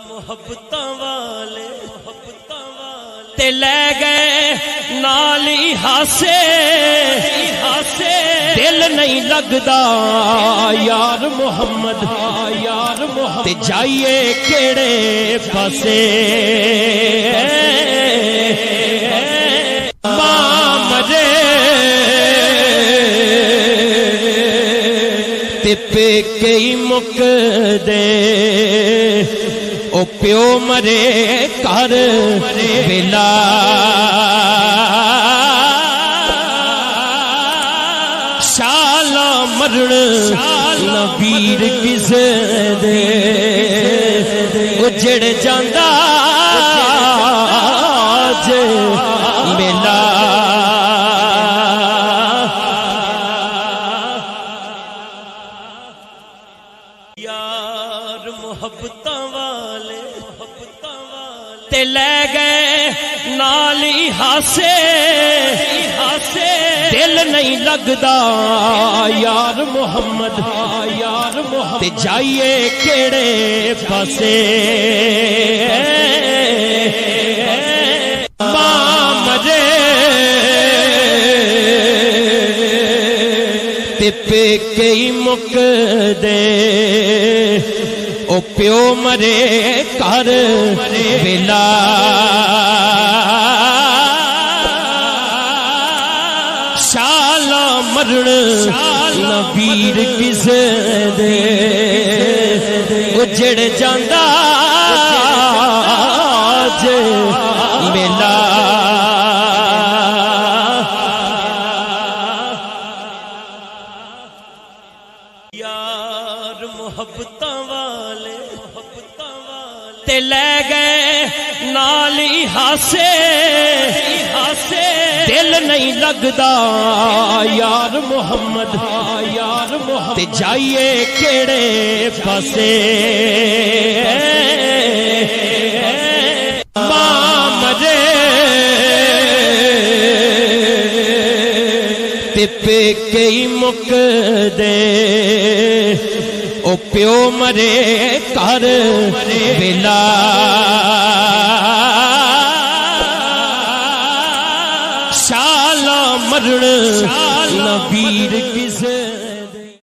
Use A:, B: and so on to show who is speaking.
A: محبتاں والے تے لے گئے نالی ہاسے دل نہیں لگدا یار محمد تے جائیے کیڑے پاسے ماں مرے تے پیکے ہی مک دے او پیو مرے کر ویلا شالا مرن نہ ویر کسے دے اجڑ جاندا جے میلا یار محبتاں والے تے لے گئے نالی ہاسے دل نہیں لگدا یار محمد تے جائیے کیڑے پاسے ماں مرے تے پیکے ہی مک دے او پیو مرے کر ویلا شالا مرن نہ ویر کسے دے اجڑ جاندا جے میلا یار محبتاں والے تے لے گئے نالی ہاسے دل نہیں لگدا یار محمد تے جائیے کیڑے پاسے ماں مرے تے پیکے ہی مک دے او پیو مرے کر ویلا شالا مرن نہ ویر